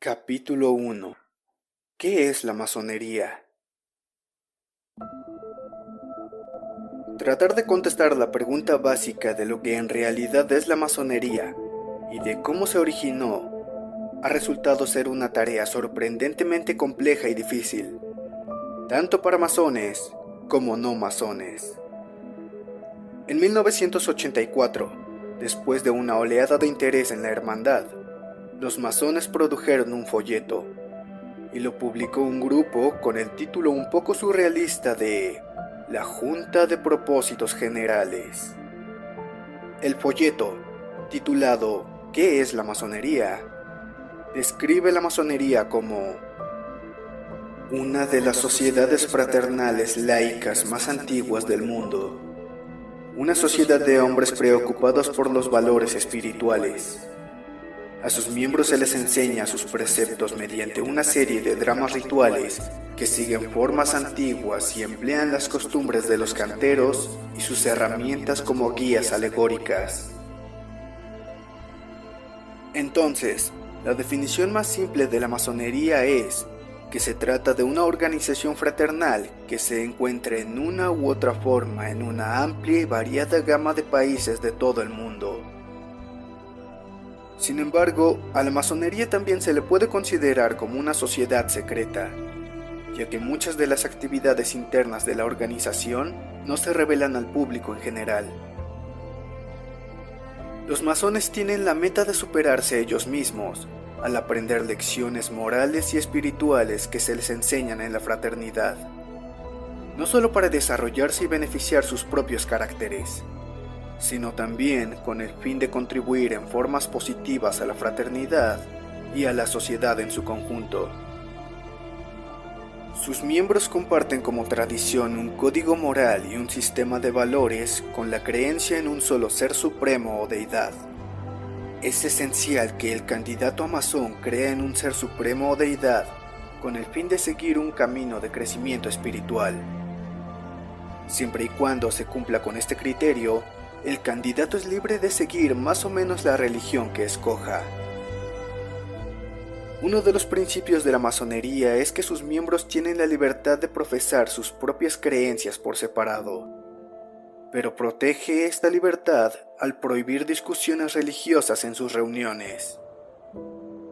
Capítulo 1. ¿Qué es la masonería? Tratar de contestar la pregunta básica de lo que en realidad es la masonería y de cómo se originó ha resultado ser una tarea sorprendentemente compleja y difícil, tanto para masones como no masones. En 1984, después de una oleada de interés en la hermandad, los masones produjeron un folleto y lo publicó un grupo con el título un poco surrealista de La Junta de Propósitos Generales. El folleto, titulado ¿Qué es la masonería?, describe la masonería como una de las sociedades fraternales laicas más antiguas del mundo, una sociedad de hombres preocupados por los valores espirituales. A sus miembros se les enseña sus preceptos mediante una serie de dramas rituales que siguen formas antiguas y emplean las costumbres de los canteros y sus herramientas como guías alegóricas. Entonces, la definición más simple de la masonería es que se trata de una organización fraternal que se encuentra en una u otra forma en una amplia y variada gama de países de todo el mundo. Sin embargo, a la masonería también se le puede considerar como una sociedad secreta, ya que muchas de las actividades internas de la organización no se revelan al público en general. Los masones tienen la meta de superarse a ellos mismos, al aprender lecciones morales y espirituales que se les enseñan en la fraternidad, no solo para desarrollarse y beneficiar sus propios caracteres, sino también con el fin de contribuir en formas positivas a la fraternidad y a la sociedad en su conjunto. Sus miembros comparten como tradición un código moral y un sistema de valores con la creencia en un solo ser supremo o deidad. Es esencial que el candidato a masón crea en un ser supremo o deidad con el fin de seguir un camino de crecimiento espiritual. Siempre y cuando se cumpla con este criterio, el candidato es libre de seguir más o menos la religión que escoja. Uno de los principios de la masonería es que sus miembros tienen la libertad de profesar sus propias creencias por separado, pero protege esta libertad al prohibir discusiones religiosas en sus reuniones.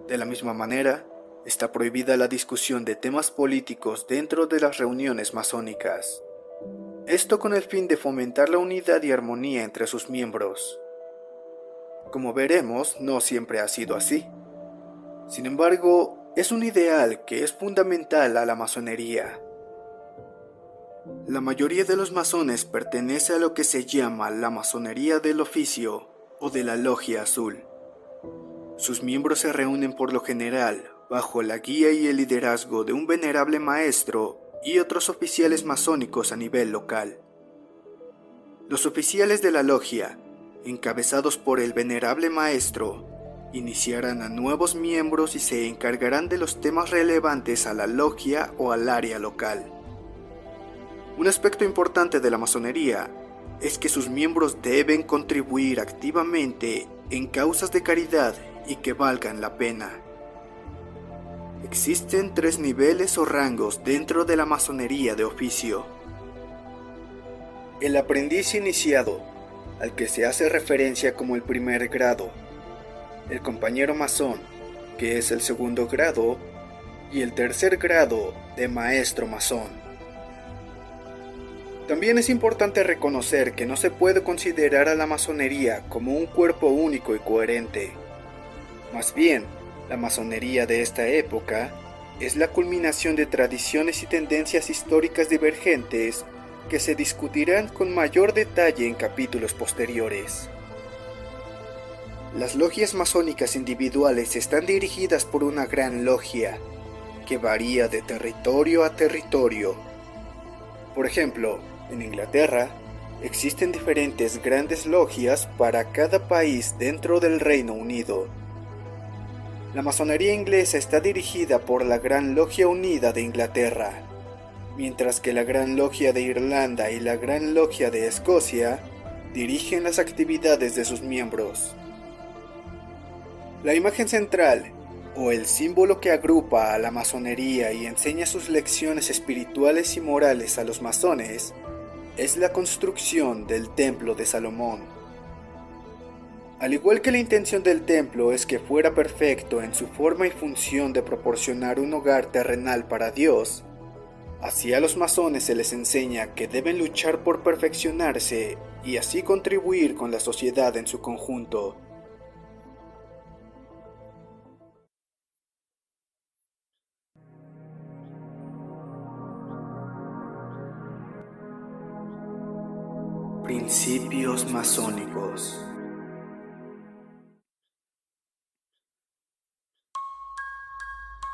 De la misma manera, está prohibida la discusión de temas políticos dentro de las reuniones masónicas. Esto con el fin de fomentar la unidad y armonía entre sus miembros. Como veremos, no siempre ha sido así. Sin embargo, es un ideal que es fundamental a la masonería. La mayoría de los masones pertenece a lo que se llama la masonería del oficio o de la logia azul. Sus miembros se reúnen por lo general bajo la guía y el liderazgo de un venerable maestro y otros oficiales masónicos a nivel local. Los oficiales de la logia, encabezados por el venerable maestro, iniciarán a nuevos miembros y se encargarán de los temas relevantes a la logia o al área local. Un aspecto importante de la masonería es que sus miembros deben contribuir activamente en causas de caridad y que valgan la pena. Existen 3 niveles o rangos dentro de la masonería de oficio. El aprendiz iniciado, al que se hace referencia como el primer grado, el compañero masón, que es el segundo grado, y el tercer grado de maestro masón. También es importante reconocer que no se puede considerar a la masonería como un cuerpo único y coherente. Más bien, la masonería de esta época es la culminación de tradiciones y tendencias históricas divergentes que se discutirán con mayor detalle en capítulos posteriores. Las logias masónicas individuales están dirigidas por una gran logia, que varía de territorio a territorio. Por ejemplo, en Inglaterra, existen diferentes grandes logias para cada país dentro del Reino Unido. La masonería inglesa está dirigida por la Gran Logia Unida de Inglaterra, mientras que la Gran Logia de Irlanda y la Gran Logia de Escocia dirigen las actividades de sus miembros. La imagen central o el símbolo que agrupa a la masonería y enseña sus lecciones espirituales y morales a los masones, es la construcción del Templo de Salomón. Al igual que la intención del templo es que fuera perfecto en su forma y función de proporcionar un hogar terrenal para Dios, así a los masones se les enseña que deben luchar por perfeccionarse y así contribuir con la sociedad en su conjunto. Principios masónicos.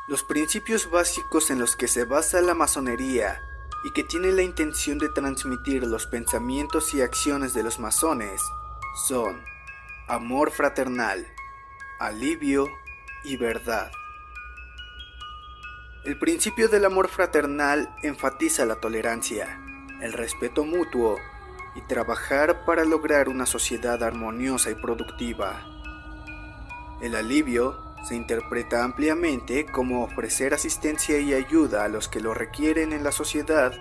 Los principios básicos en los que se basa la masonería y que tienen la intención de transmitir los pensamientos y acciones de los masones son amor fraternal, alivio y verdad. El principio del amor fraternal enfatiza la tolerancia, el respeto mutuo y trabajar para lograr una sociedad armoniosa y productiva. El alivio se interpreta ampliamente como ofrecer asistencia y ayuda a los que lo requieren en la sociedad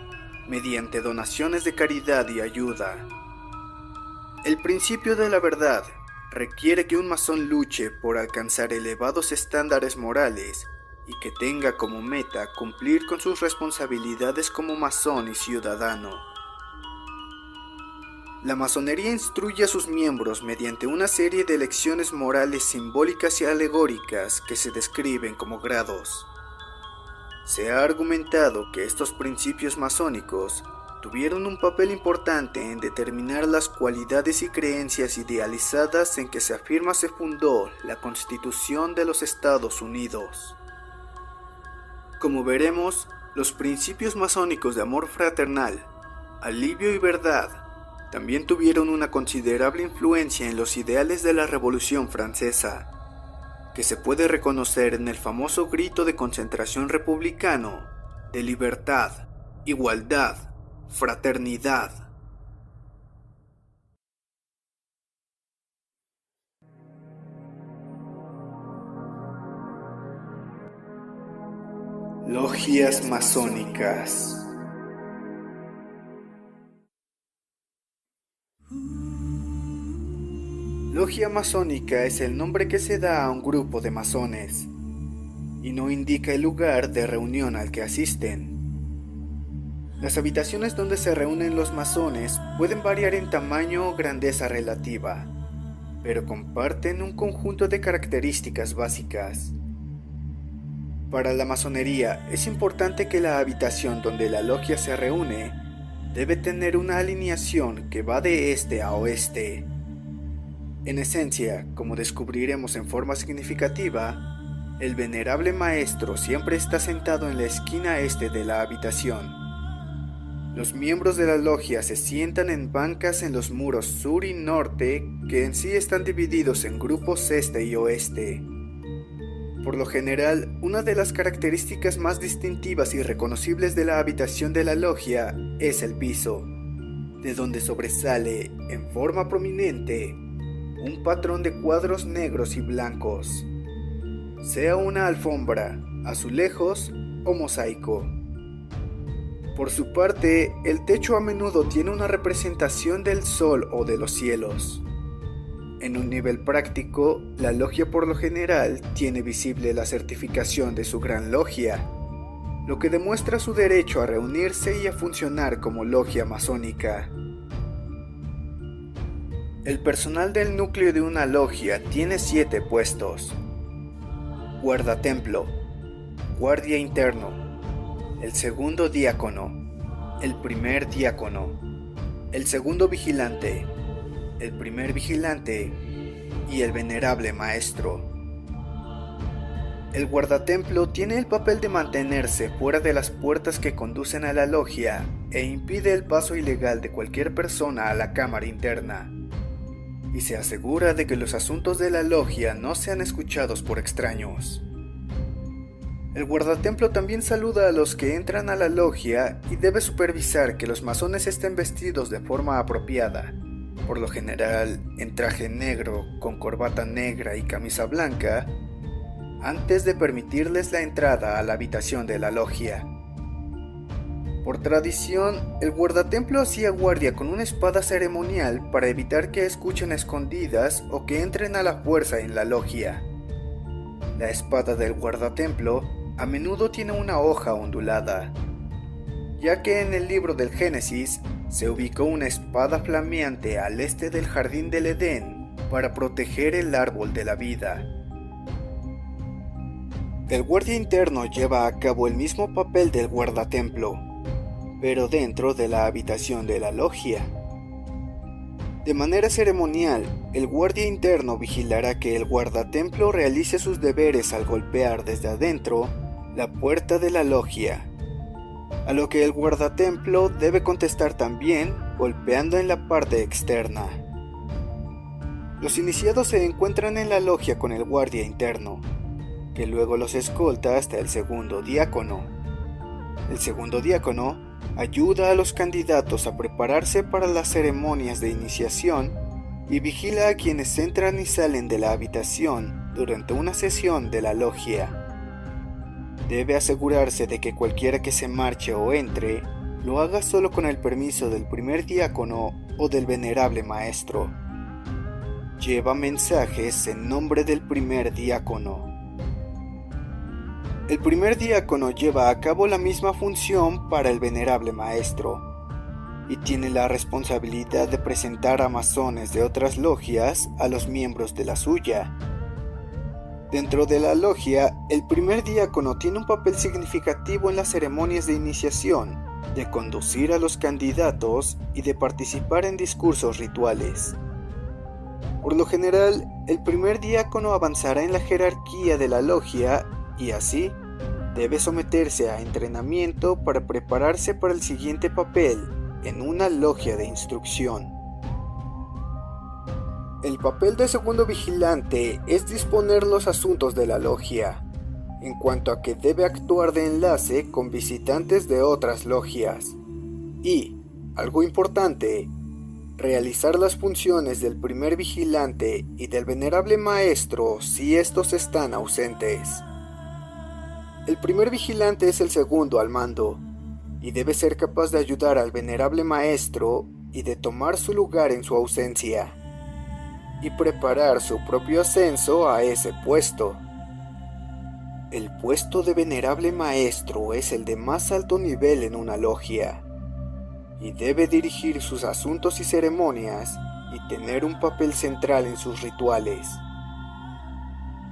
mediante donaciones de caridad y ayuda. El principio de la verdad requiere que un masón luche por alcanzar elevados estándares morales y que tenga como meta cumplir con sus responsabilidades como masón y ciudadano. La masonería instruye a sus miembros mediante una serie de lecciones morales simbólicas y alegóricas que se describen como grados. Se ha argumentado que estos principios masónicos tuvieron un papel importante en determinar las cualidades y creencias idealizadas en que se afirma se fundó la Constitución de los Estados Unidos. Como veremos, los principios masónicos de amor fraternal, alivio y verdad también tuvieron una considerable influencia en los ideales de la Revolución Francesa, que se puede reconocer en el famoso grito de concentración republicano de libertad, igualdad, fraternidad. Logias masónicas. Logia masónica es el nombre que se da a un grupo de masones y no indica el lugar de reunión al que asisten. Las habitaciones donde se reúnen los masones pueden variar en tamaño o grandeza relativa, pero comparten un conjunto de características básicas. Para la masonería es importante que la habitación donde la logia se reúne debe tener una alineación que va de este a oeste. En esencia, como descubriremos en forma significativa, el venerable maestro siempre está sentado en la esquina este de la habitación. Los miembros de la logia se sientan en bancas en los muros sur y norte, que en sí están divididos en grupos este y oeste. Por lo general, una de las características más distintivas y reconocibles de la habitación de la logia es el piso, de donde sobresale, en forma prominente, un patrón de cuadros negros y blancos, sea una alfombra, azulejos o mosaico. Por su parte, el techo a menudo tiene una representación del sol o de los cielos. En un nivel práctico, la logia por lo general tiene visible la certificación de su gran logia, lo que demuestra su derecho a reunirse y a funcionar como logia masónica. El personal del núcleo de una logia tiene 7 puestos: guardatemplo, guardia interno, el segundo diácono, el primer diácono, el segundo vigilante, el primer vigilante y el venerable maestro. El guardatemplo tiene el papel de mantenerse fuera de las puertas que conducen a la logia e impide el paso ilegal de cualquier persona a la cámara interna, y se asegura de que los asuntos de la logia no sean escuchados por extraños. El guardatemplo también saluda a los que entran a la logia y debe supervisar que los masones estén vestidos de forma apropiada, por lo general en traje negro con corbata negra y camisa blanca, antes de permitirles la entrada a la habitación de la logia. Por tradición, el guardatemplo hacía guardia con una espada ceremonial para evitar que escuchen a escondidas o que entren a la fuerza en la logia. La espada del guardatemplo a menudo tiene una hoja ondulada, ya que en el libro del Génesis se ubicó una espada flameante al este del jardín del Edén para proteger el árbol de la vida. El guardia interno lleva a cabo el mismo papel del guardatemplo, pero dentro de la habitación de la logia. De manera ceremonial, el guardia interno vigilará que el guardatemplo realice sus deberes al golpear desde adentro la puerta de la logia, a lo que el guardatemplo debe contestar también golpeando en la parte externa. Los iniciados se encuentran en la logia con el guardia interno, que luego los escolta hasta el segundo diácono. El segundo diácono ayuda a los candidatos a prepararse para las ceremonias de iniciación y vigila a quienes entran y salen de la habitación durante una sesión de la logia. Debe asegurarse de que cualquiera que se marche o entre lo haga solo con el permiso del primer diácono o del venerable maestro. Lleva mensajes en nombre del primer diácono. El primer diácono lleva a cabo la misma función para el venerable maestro y tiene la responsabilidad de presentar a masones de otras logias a los miembros de la suya. Dentro de la logia, el primer diácono tiene un papel significativo en las ceremonias de iniciación, de conducir a los candidatos y de participar en discursos rituales. Por lo general, el primer diácono avanzará en la jerarquía de la logia y así debe someterse a entrenamiento para prepararse para el siguiente papel en una logia de instrucción. El papel de segundo vigilante es disponer los asuntos de la logia, en cuanto a que debe actuar de enlace con visitantes de otras logias y, algo importante, realizar las funciones del primer vigilante y del venerable maestro si estos están ausentes. El primer vigilante es el segundo al mando, y debe ser capaz de ayudar al venerable maestro y de tomar su lugar en su ausencia, y preparar su propio ascenso a ese puesto. El puesto de venerable maestro es el de más alto nivel en una logia, y debe dirigir sus asuntos y ceremonias y tener un papel central en sus rituales.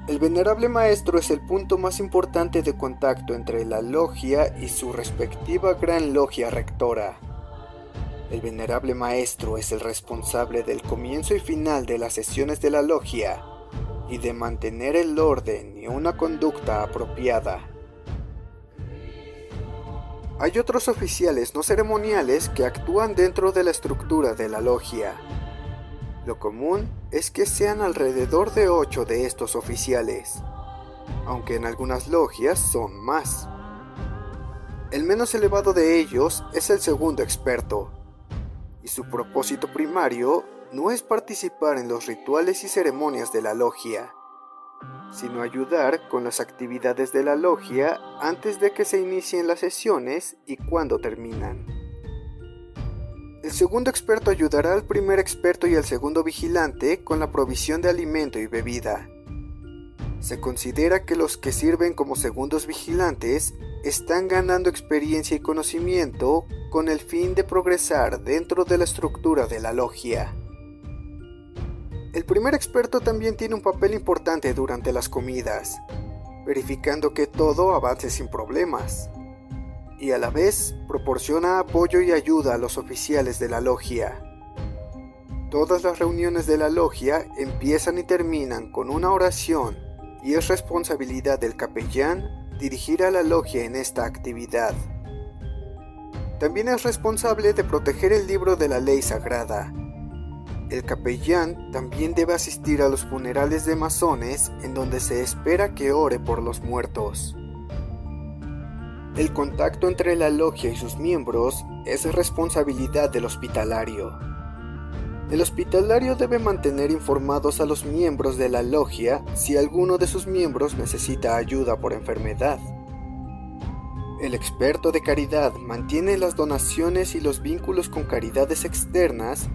El venerable maestro es el punto más importante de contacto entre la logia y su respectiva gran logia rectora. El venerable maestro es el responsable del comienzo y final de las sesiones de la logia y de mantener el orden y una conducta apropiada. Hay otros oficiales no ceremoniales que actúan dentro de la estructura de la logia. Lo común es que sean alrededor de 8 de estos oficiales, aunque en algunas logias son más. El menos elevado de ellos es el segundo experto, y su propósito primario no es participar en los rituales y ceremonias de la logia, sino ayudar con las actividades de la logia antes de que se inicien las sesiones y cuando terminan. El segundo experto ayudará al primer experto y al segundo vigilante con la provisión de alimento y bebida. Se considera que los que sirven como segundos vigilantes están ganando experiencia y conocimiento con el fin de progresar dentro de la estructura de la logia. El primer experto también tiene un papel importante durante las comidas, verificando que todo avance sin problemas, y a la vez proporciona apoyo y ayuda a los oficiales de la logia. Todas las reuniones de la logia empiezan y terminan con una oración y es responsabilidad del capellán dirigir a la logia en esta actividad. También es responsable de proteger el libro de la ley sagrada. El capellán también debe asistir a los funerales de masones en donde se espera que ore por los muertos. El contacto entre la logia y sus miembros es responsabilidad del hospitalario. El hospitalario debe mantener informados a los miembros de la logia si alguno de sus miembros necesita ayuda por enfermedad. El experto de caridad mantiene las donaciones y los vínculos con caridades externas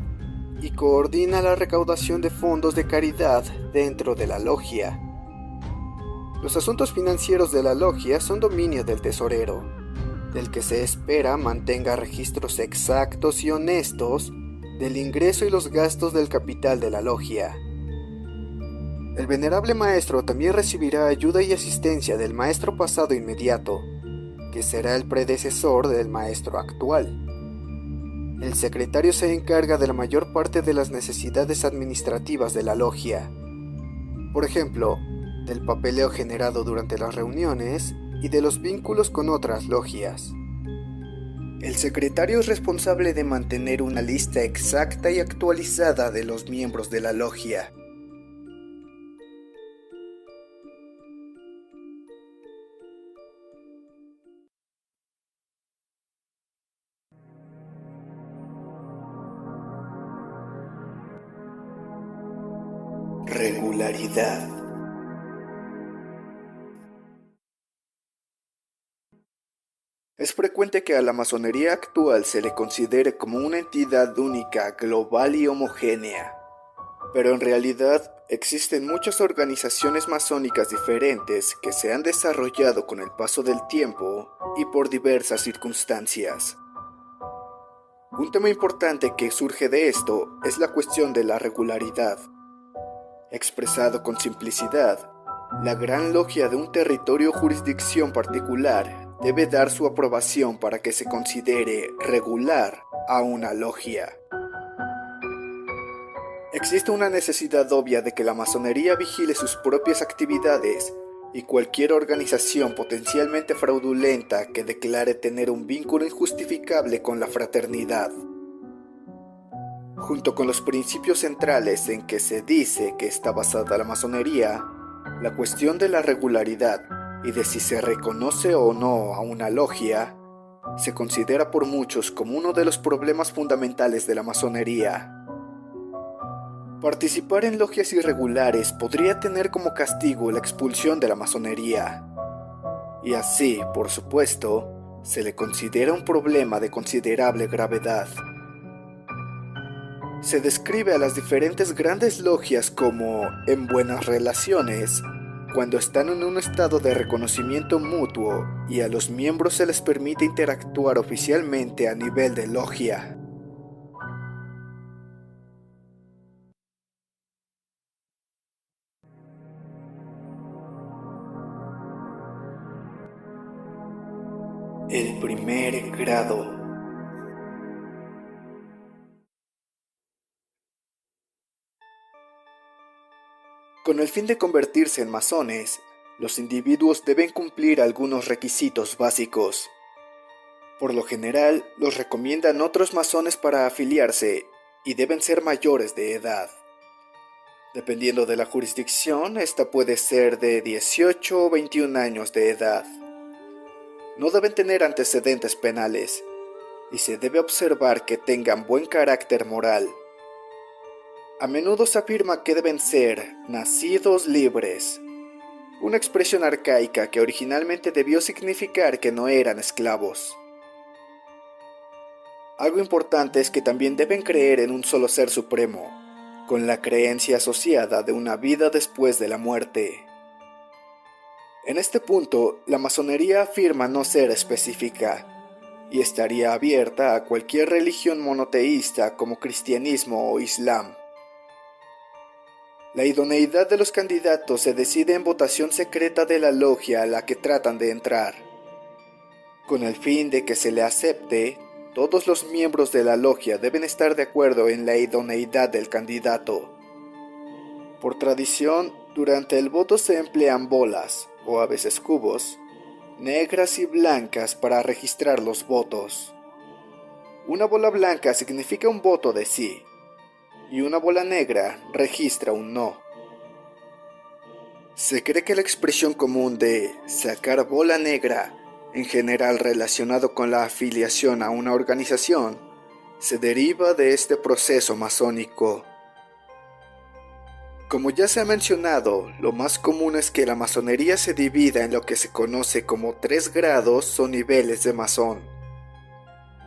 y coordina la recaudación de fondos de caridad dentro de la logia. Los asuntos financieros de la logia son dominio del tesorero, del que se espera mantenga registros exactos y honestos del ingreso y los gastos del capital de la logia. El venerable maestro también recibirá ayuda y asistencia del maestro pasado inmediato, que será el predecesor del maestro actual. El secretario se encarga de la mayor parte de las necesidades administrativas de la logia. Por ejemplo, del papeleo generado durante las reuniones y de los vínculos con otras logias. El secretario es responsable de mantener una lista exacta y actualizada de los miembros de la logia. Regularidad. Es frecuente que a la masonería actual se le considere como una entidad única, global y homogénea. Pero en realidad existen muchas organizaciones masónicas diferentes que se han desarrollado con el paso del tiempo y por diversas circunstancias. Un tema importante que surge de esto es la cuestión de la regularidad. Expresado con simplicidad, la gran logia de un territorio o jurisdicción particular debe dar su aprobación para que se considere regular a una logia. Existe una necesidad obvia de que la masonería vigile sus propias actividades y cualquier organización potencialmente fraudulenta que declare tener un vínculo injustificable con la fraternidad. Junto con los principios centrales en que se dice que está basada la masonería, la cuestión de la regularidad y de si se reconoce o no a una logia, se considera por muchos como uno de los problemas fundamentales de la masonería. Participar en logias irregulares podría tener como castigo la expulsión de la masonería. Y así, por supuesto, se le considera un problema de considerable gravedad. Se describe a las diferentes grandes logias como en buenas relaciones, cuando están en un estado de reconocimiento mutuo y a los miembros se les permite interactuar oficialmente a nivel de logia. El primer grado. Con el fin de convertirse en masones, los individuos deben cumplir algunos requisitos básicos. Por lo general, los recomiendan otros masones para afiliarse y deben ser mayores de edad. Dependiendo de la jurisdicción, esta puede ser de 18 o 21 años de edad. No deben tener antecedentes penales y se debe observar que tengan buen carácter moral. A menudo se afirma que deben ser nacidos libres, una expresión arcaica que originalmente debió significar que no eran esclavos. Algo importante es que también deben creer en un solo ser supremo, con la creencia asociada de una vida después de la muerte. En este punto, la masonería afirma no ser específica, y estaría abierta a cualquier religión monoteísta como cristianismo o islam. La idoneidad de los candidatos se decide en votación secreta de la logia a la que tratan de entrar. Con el fin de que se le acepte, todos los miembros de la logia deben estar de acuerdo en la idoneidad del candidato. Por tradición, durante el voto se emplean bolas, o a veces cubos, negras y blancas para registrar los votos. Una bola blanca significa un voto de sí, y una bola negra registra un no. Se cree que la expresión común de sacar bola negra, en general relacionado con la afiliación a una organización, se deriva de este proceso masónico. Como ya se ha mencionado, lo más común es que la masonería se divida en lo que se conoce como 3 grados o niveles de masón.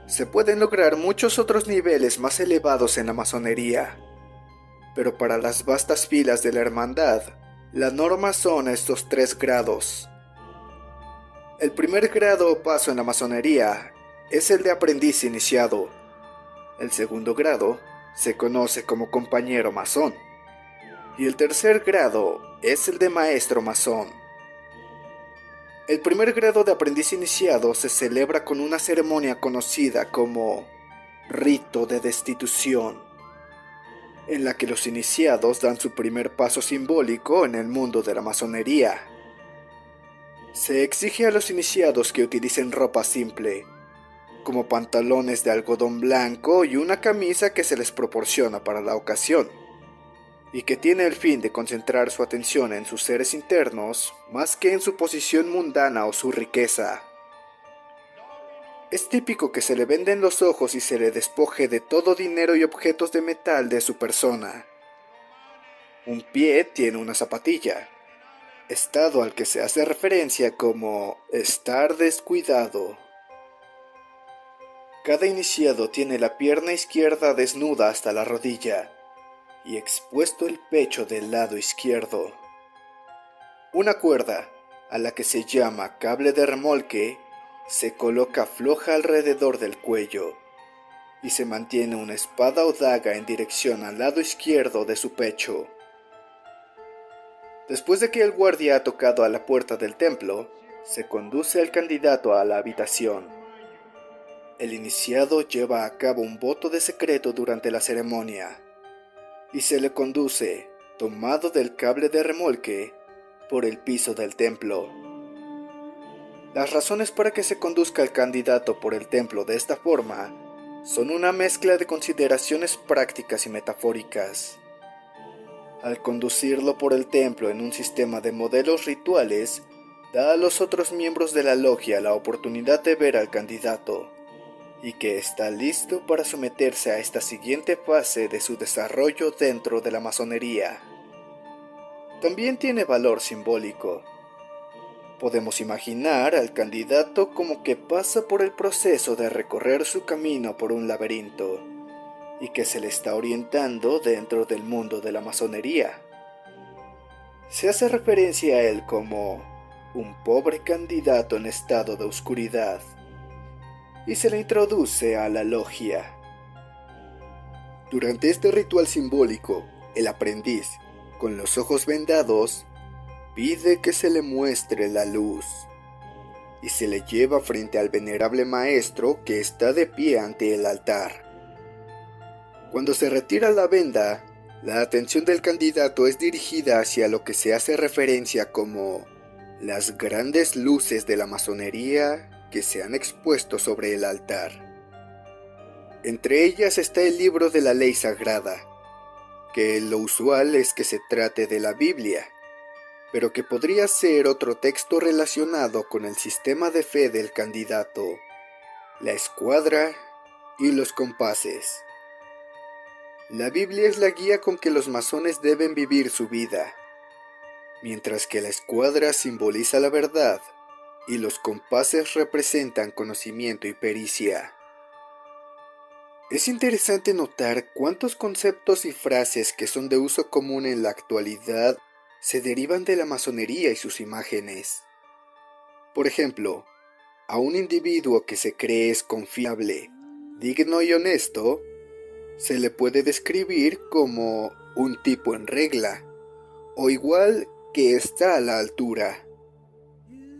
Se pueden lograr muchos otros niveles más elevados en la masonería, pero para las vastas filas de la hermandad, la norma son estos 3 grados. El primer grado o paso en la masonería es el de aprendiz iniciado. El segundo grado se conoce como compañero masón. Y el tercer grado es el de maestro masón. El primer grado de aprendiz iniciado se celebra con una ceremonia conocida como rito de destitución, en la que los iniciados dan su primer paso simbólico en el mundo de la masonería. Se exige a los iniciados que utilicen ropa simple, como pantalones de algodón blanco y una camisa que se les proporciona para la ocasión, y que tiene el fin de concentrar su atención en sus seres internos más que en su posición mundana o su riqueza. Es típico que se le venden los ojos y se le despoje de todo dinero y objetos de metal de su persona. Un pie tiene una zapatilla, estado al que se hace referencia como estar descuidado. Cada iniciado tiene la pierna izquierda desnuda hasta la rodilla y expuesto el pecho del lado izquierdo. Una cuerda, a la que se llama cable de remolque, se coloca floja alrededor del cuello y se mantiene una espada o daga en dirección al lado izquierdo de su pecho. Después de que el guardia ha tocado a la puerta del templo, se conduce al candidato a la habitación. El iniciado lleva a cabo un voto de secreto durante la ceremonia y se le conduce, tomado del cable de remolque, por el piso del templo. Las razones para que se conduzca al candidato por el templo de esta forma son una mezcla de consideraciones prácticas y metafóricas. Al conducirlo por el templo en un sistema de modelos rituales, da a los otros miembros de la logia la oportunidad de ver al candidato y que está listo para someterse a esta siguiente fase de su desarrollo dentro de la masonería. También tiene valor simbólico. Podemos imaginar al candidato como que pasa por el proceso de recorrer su camino por un laberinto y que se le está orientando dentro del mundo de la masonería. Se hace referencia a él como un pobre candidato en estado de oscuridad y se le introduce a la logia. Durante este ritual simbólico, el aprendiz, con los ojos vendados, pide que se le muestre la luz y se le lleva frente al venerable maestro que está de pie ante el altar. Cuando se retira la venda, la atención del candidato es dirigida hacia lo que se hace referencia como las grandes luces de la masonería que se han expuesto sobre el altar. Entre ellas está el libro de la ley sagrada, que lo usual es que se trate de la Biblia, pero que podría ser otro texto relacionado con el sistema de fe del candidato, la escuadra y los compases. La Biblia es la guía con que los masones deben vivir su vida, mientras que la escuadra simboliza la verdad y los compases representan conocimiento y pericia. Es interesante notar cuántos conceptos y frases que son de uso común en la actualidad se derivan de la masonería y sus imágenes. Por ejemplo, a un individuo que se cree es confiable, digno y honesto, se le puede describir como un tipo en regla, o igual que está a la altura.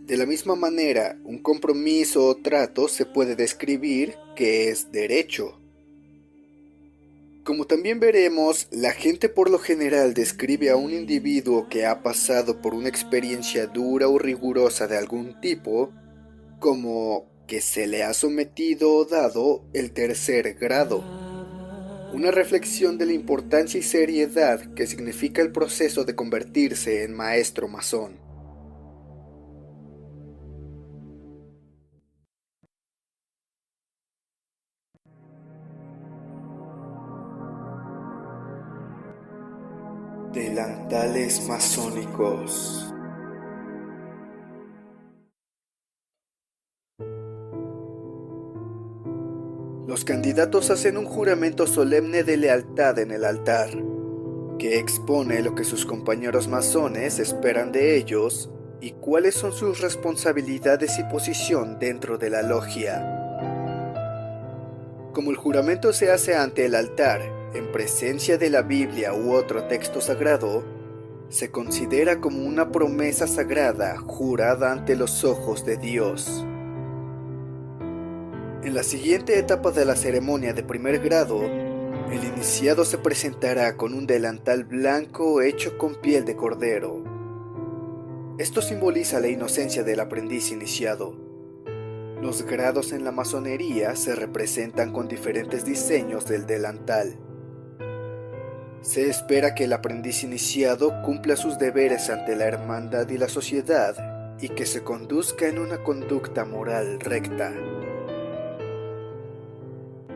De la misma manera, un compromiso o trato se puede describir que es derecho. Como también veremos, la gente por lo general describe a un individuo que ha pasado por una experiencia dura o rigurosa de algún tipo como que se le ha sometido o dado el tercer grado. Una reflexión de la importancia y seriedad que significa el proceso de convertirse en maestro masón. Delantales masónicos. Los candidatos hacen un juramento solemne de lealtad en el altar, que expone lo que sus compañeros masones esperan de ellos y cuáles son sus responsabilidades y posición dentro de la logia. Como el juramento se hace ante el altar, en presencia de la Biblia u otro texto sagrado, se considera como una promesa sagrada jurada ante los ojos de Dios. En la siguiente etapa de la ceremonia de primer grado, el iniciado se presentará con un delantal blanco hecho con piel de cordero. Esto simboliza la inocencia del aprendiz iniciado. Los grados en la masonería se representan con diferentes diseños del delantal. Se espera que el aprendiz iniciado cumpla sus deberes ante la hermandad y la sociedad y que se conduzca en una conducta moral recta.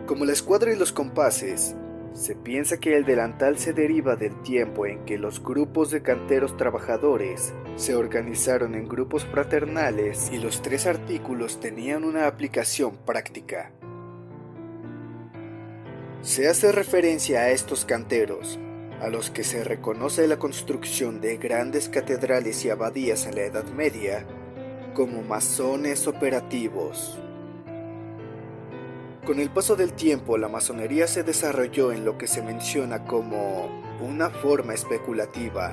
Como la escuadra y los compases, se piensa que el delantal se deriva del tiempo en que los grupos de canteros trabajadores se organizaron en grupos fraternales y los 3 artículos tenían una aplicación práctica. Se hace referencia a estos canteros, a los que se reconoce la construcción de grandes catedrales y abadías en la Edad Media, como masones operativos. Con el paso del tiempo, la masonería se desarrolló en lo que se menciona como una forma especulativa,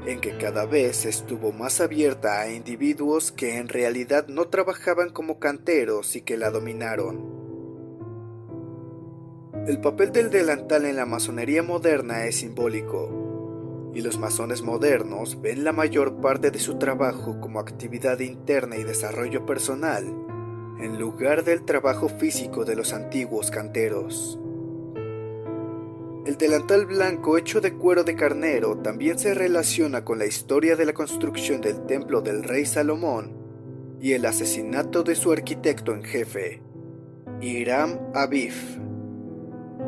en que cada vez estuvo más abierta a individuos que en realidad no trabajaban como canteros y que la dominaron. El papel del delantal en la masonería moderna es simbólico, y los masones modernos ven la mayor parte de su trabajo como actividad interna y desarrollo personal, en lugar del trabajo físico de los antiguos canteros. El delantal blanco hecho de cuero de carnero también se relaciona con la historia de la construcción del templo del rey Salomón y el asesinato de su arquitecto en jefe, Hiram Abif,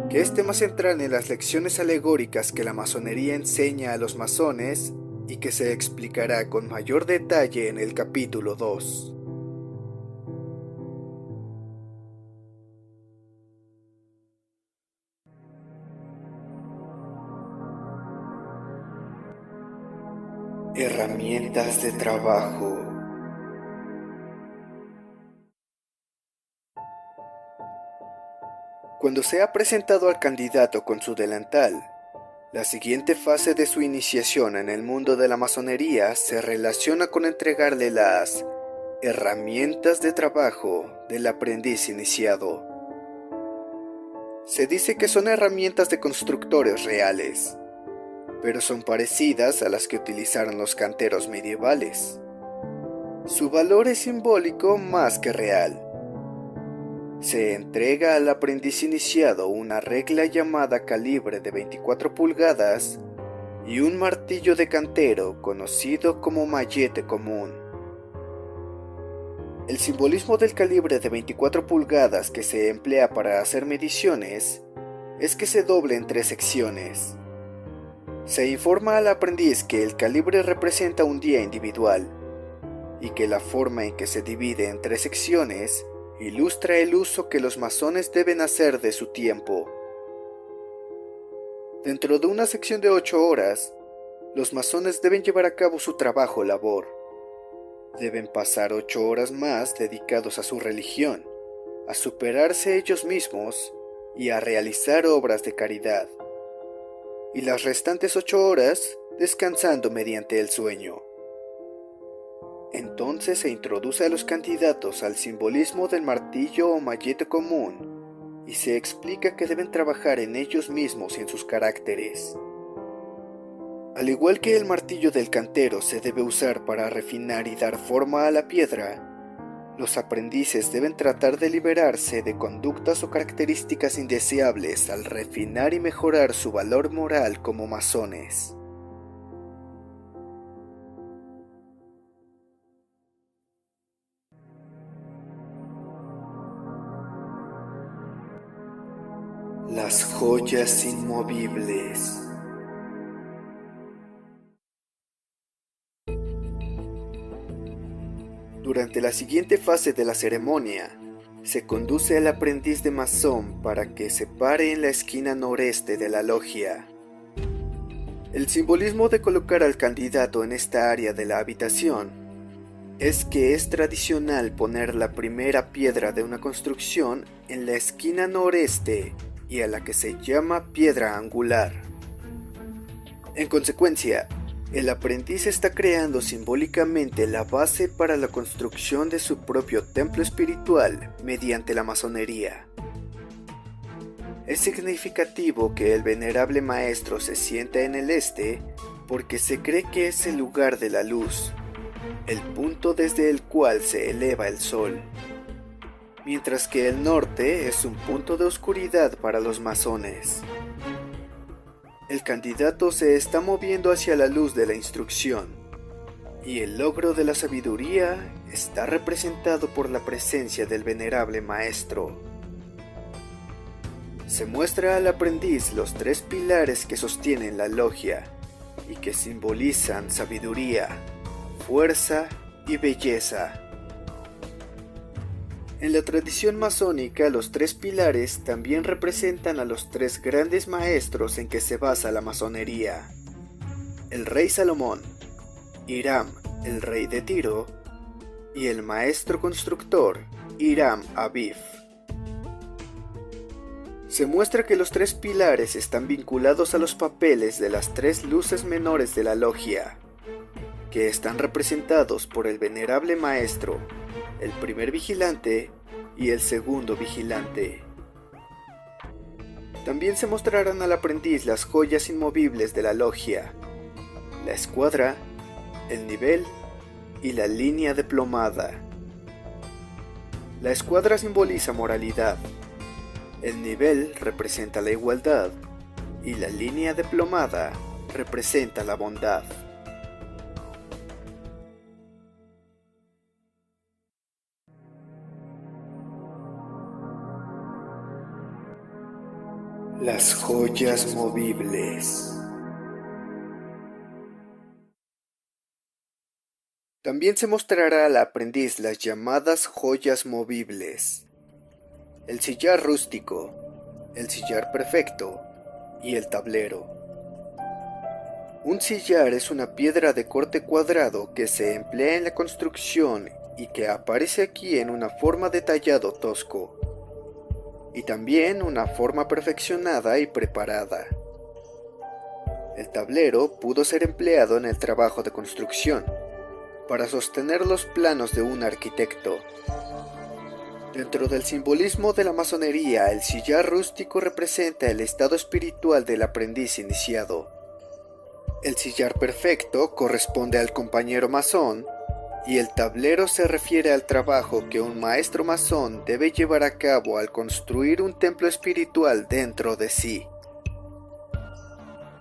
que es tema central en las lecciones alegóricas que la masonería enseña a los masones y que se explicará con mayor detalle en el capítulo 2. Herramientas de trabajo. Cuando se ha presentado al candidato con su delantal, la siguiente fase de su iniciación en el mundo de la masonería se relaciona con entregarle las herramientas de trabajo del aprendiz iniciado. Se dice que son herramientas de constructores reales, pero son parecidas a las que utilizaron los canteros medievales. Su valor es simbólico más que real. Se entrega al aprendiz iniciado una regla llamada calibre de 24 pulgadas y un martillo de cantero conocido como mallete común. El simbolismo del calibre de 24 pulgadas que se emplea para hacer mediciones es que se doble en 3 secciones. Se informa al aprendiz que el calibre representa un día individual y que la forma en que se divide en 3 secciones ilustra el uso que los masones deben hacer de su tiempo. Dentro de una sección de 8 horas, los masones deben llevar a cabo su trabajo o labor. Deben pasar 8 horas más dedicados a su religión, a superarse ellos mismos y a realizar obras de caridad. Y las restantes 8 horas descansando mediante el sueño. Entonces se introduce a los candidatos al simbolismo del martillo o mallete común y se explica que deben trabajar en ellos mismos y en sus caracteres. Al igual que el martillo del cantero se debe usar para refinar y dar forma a la piedra, los aprendices deben tratar de liberarse de conductas o características indeseables al refinar y mejorar su valor moral como masones. Las joyas inmovibles. Durante la siguiente fase de la ceremonia, se conduce al aprendiz de masón para que se pare en la esquina noreste de la logia. El simbolismo de colocar al candidato en esta área de la habitación es que es tradicional poner la primera piedra de una construcción en la esquina noreste y a la que se llama piedra angular. En consecuencia, el aprendiz está creando simbólicamente la base para la construcción de su propio templo espiritual mediante la masonería. Es significativo que el venerable maestro se sienta en el este porque se cree que es el lugar de la luz, el punto desde el cual se eleva el sol, mientras que el norte es un punto de oscuridad para los masones. El candidato se está moviendo hacia la luz de la instrucción, y el logro de la sabiduría está representado por la presencia del venerable maestro. Se muestra al aprendiz los 3 pilares que sostienen la logia y que simbolizan sabiduría, fuerza y belleza. En la tradición masónica, los 3 pilares también representan a los 3 grandes maestros en que se basa la masonería: el rey Salomón, Hiram, el rey de Tiro, y el maestro constructor, Hiram Aviv. Se muestra que los 3 pilares están vinculados a los papeles de las 3 luces menores de la logia, que están representados por el venerable maestro, el primer vigilante y el segundo vigilante. También se mostrarán al aprendiz las joyas inmovibles de la logia: la escuadra, el nivel y la línea de plomada. La escuadra simboliza moralidad, el nivel representa la igualdad y la línea de plomada representa la bondad. Las joyas movibles. También se mostrará al aprendiz las llamadas joyas movibles: el sillar rústico, el sillar perfecto y el tablero. Un sillar es una piedra de corte cuadrado que se emplea en la construcción y que aparece aquí en una forma de tallado tosco, y también una forma perfeccionada y preparada. El tablero pudo ser empleado en el trabajo de construcción, para sostener los planos de un arquitecto. Dentro del simbolismo de la masonería, el sillar rústico representa el estado espiritual del aprendiz iniciado. El sillar perfecto corresponde al compañero masón, y el tablero se refiere al trabajo que un maestro masón debe llevar a cabo al construir un templo espiritual dentro de sí.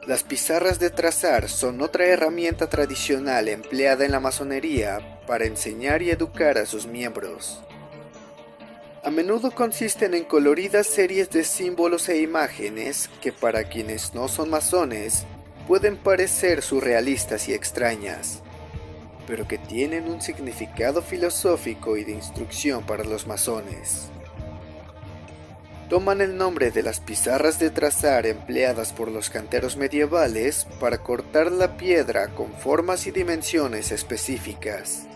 Las pizarras de trazar son otra herramienta tradicional empleada en la masonería para enseñar y educar a sus miembros. A menudo consisten en coloridas series de símbolos e imágenes que, para quienes no son masones, pueden parecer surrealistas y extrañas, pero que tienen un significado filosófico y de instrucción para los masones. Toman el nombre de las pizarras de trazar empleadas por los canteros medievales para cortar la piedra con formas y dimensiones específicas.